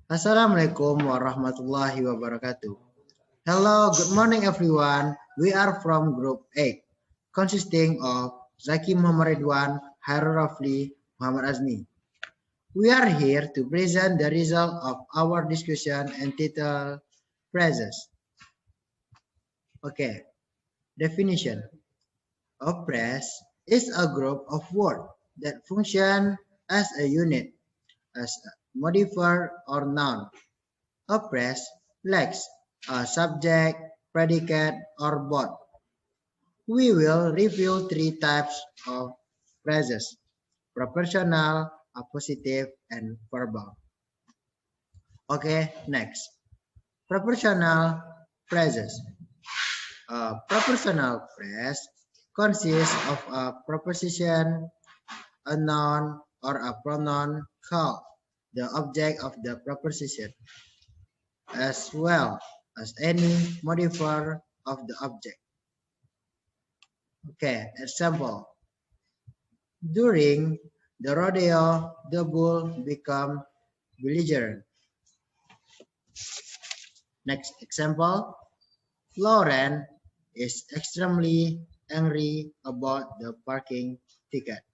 Assalamualaikum warahmatullahi wabarakatuh. Hello, good morning everyone. We are from Group 8, consisting of Dzaky, Muhammad Ridwan, Khairul Rafli, Muhammad Azmi. We are here to present the result of our discussion entitled Phrases. Okay, definition. A phrase is a group of words that function as a unit, as a modifier or noun. A phrase lacks a subject, predicate, or both. We will review three types of phrases: propositional, appositive, and verbal. Okay, next. Propositional phrases. A propositional phrase consists of a proposition, a noun, or a pronoun called the object of the proposition, as well as any modifier of the object. Okay, example. During the rodeo, the bull became belligerent. Next example. Lauren is extremely angry about the parking ticket.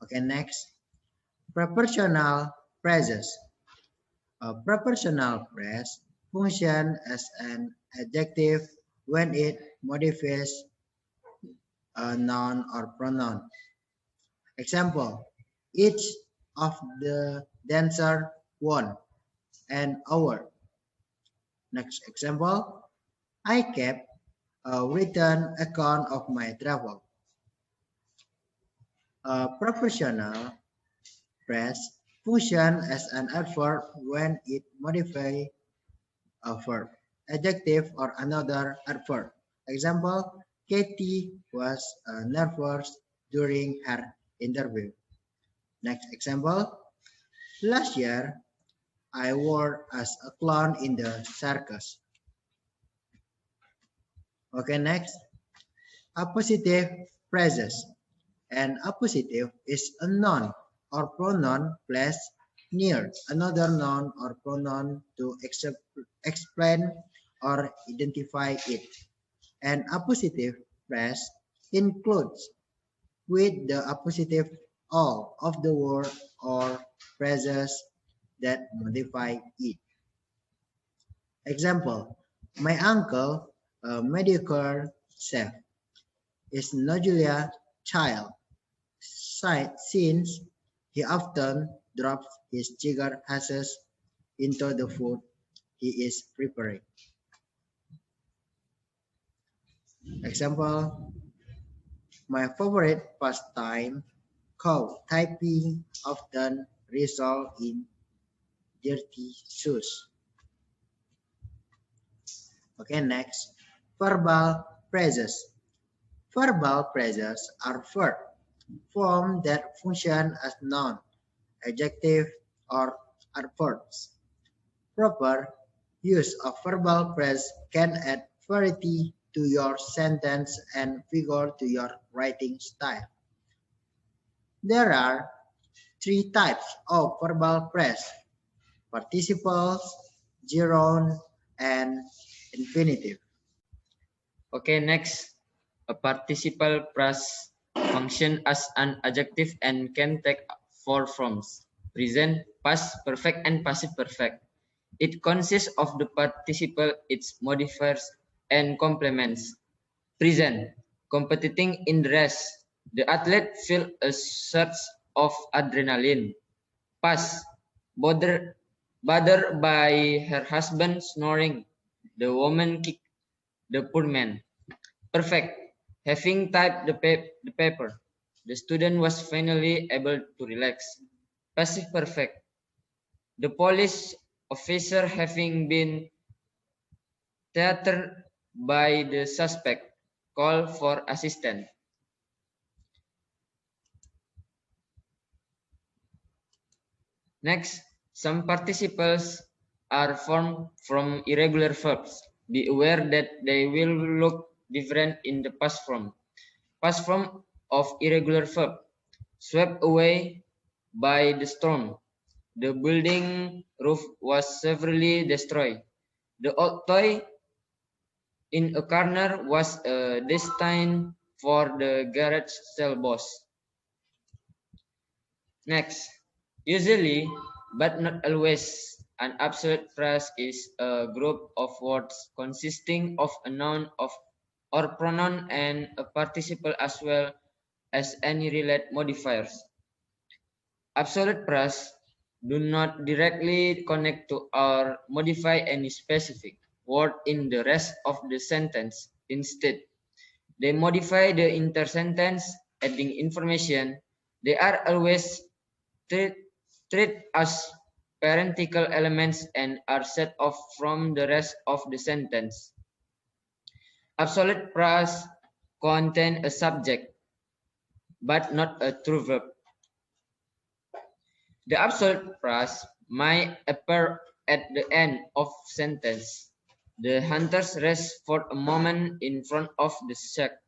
Okay, next. Proportional phrases. A proportional phrase functions as an adjective when it modifies a noun or pronoun. Example, each of the dancer won an award. Next example, I kept a written account of my travel. A proportional phrase functions as an adverb when it modifies a verb, adjective, or another adverb. Example, Katie was nervous during her interview. Next example, last year I worked as a clown in the circus. Okay, next, appositive phrases. An appositive is a noun or pronoun placed near another noun or pronoun to explain or identify it. An appositive phrase includes with the appositive all of the word or phrases that modify it. Example, my uncle, a mediocre chef, is Nojulia child, since he often drops his sugar ashes into the food he is preparing. Example, my favorite pastime, called typing, often results in dirty shoes. Okay, next, verbal phrases. Verbal phrases are verb forms that function as noun, adjective, or adverbs. Proper use of verbal phrase can add variety to your sentence and vigor to your writing style. There are three types of verbal phrase: participles, gerund, and infinitive. Okay, next. A participle phrase function as an adjective and can take four forms: present, past perfect, and passive perfect. It consists of the participle, its modifiers, and complements. Present, competing in the race. The athlete felt a surge of adrenaline. Past, bothered by her husband snoring. The woman kicked the poor man. Perfect, having typed the paper. The student was finally able to relax. Passive perfect, the police officer having been tethered by the suspect called for assistance. Next, some participles are formed from irregular verbs. Be aware that they will look different in the past form. Past form of irregular verb: swept away by the storm. The building roof was severely destroyed. The old toy in a corner was destined for the garage sale boss. Next, usually, but not always, an absolute phrase is a group of words consisting of a noun of or pronoun and a participle as well as any related modifiers. Absolute phrase do not directly connect to or modify any specific word in the rest of the sentence. Instead, they modify the intersentence, adding information. They are always treat, treat as parenthetical elements and are set off from the rest of the sentence. Absolute phrase contain a subject, but not a true verb. The absolute phrase might appear at the end of sentence. The hunters rest for a moment in front of the shack,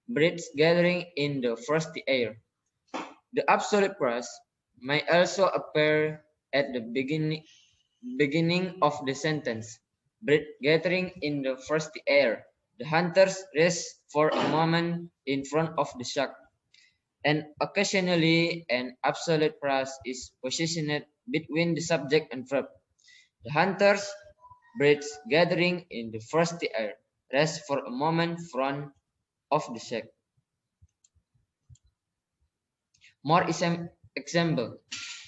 birds gathering in the frosty air. The absolute phrase may also appear at the beginning of the sentence. Bird gathering in the frosty air. The hunters rest for a moment in front of the shack. And occasionally, an absolute phrase is positioned between the subject and verb. The hunters, birds gathering in the frosty air, rest for a moment in front of the shack. More example.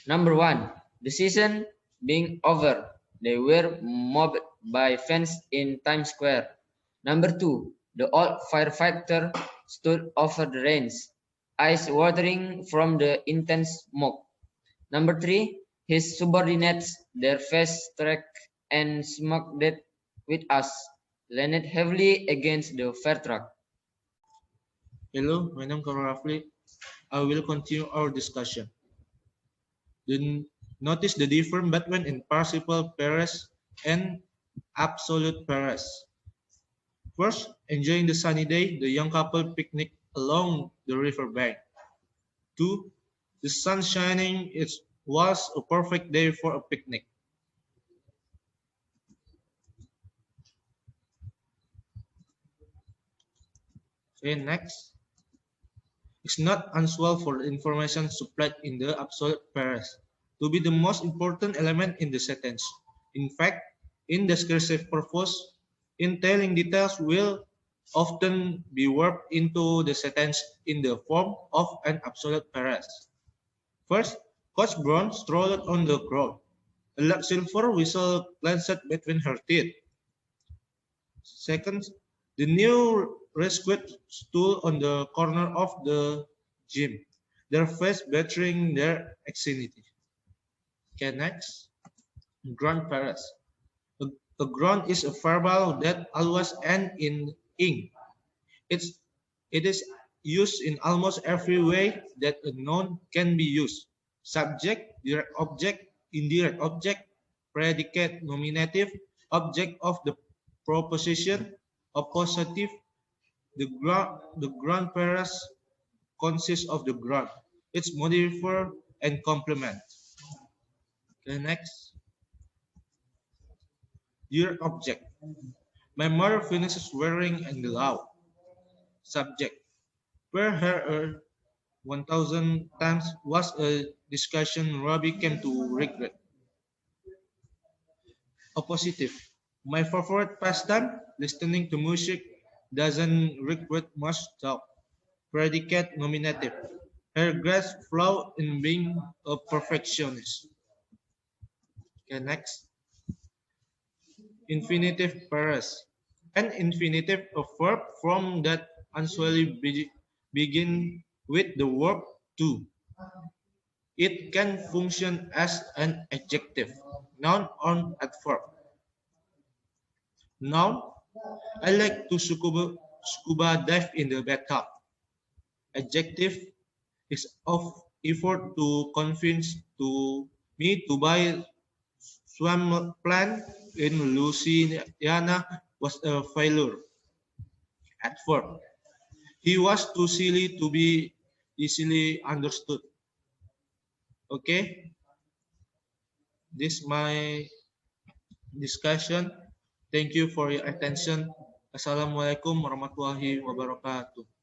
Number one, the season being over. They were mobbed by fans in Times Square. Number two, the old firefighter stood over the range, eyes watering from the intense smoke. Number three, his subordinates, their face struck and smoked with us, leaned heavily against the fire truck. Hello, my name is Khairul Rafli. I will continue our discussion. Notice the difference between impartial pairs and absolute pairs. First, enjoying the sunny day, the young couple picnic along the river bank. 2. The sun shining, it was a perfect day for a picnic. Okay, next. It's not unusual for the information supplied in the absolute pairs to be the most important element in the sentence. In fact, in descriptive purpose, entailing details will often be worked into the sentence in the form of an absolute pairs. First, Coach Brown strolled on the ground. A large silver whistle glanced between her teeth. Second, the new rescued stood on the corner of the gym, their face betraying their anxiety. Okay, next. Grandparents. A grunt is a verbal that always ends in ing. It is used in almost every way that a noun can be used. Subject, direct object, indirect object, predicate, nominative, object of the proposition, appositive. The grandparents consists of the grunt, its modifier and complement. Okay, next. Direct object. My mother finishes wearing and glove. Subject. Where her 1,000 times was a discussion Robbie came to regret. Appositive. My favorite pastime, listening to music, doesn't require much talk. Predicate nominative. Her grades flow in being a perfectionist. Okay, next. Infinitive pairs. An infinitive, a verb from that usually begin with the verb to. It can function as an adjective, noun or adverb. Noun, I like to scuba dive in the bathtub. Adjective is of effort to convince me to buy swim plan in Louisiana was a failure. Adverb. He was too silly to be easily understood. Okay. This my discussion. Thank you for your attention. Assalamualaikum warahmatullahi wabarakatuh.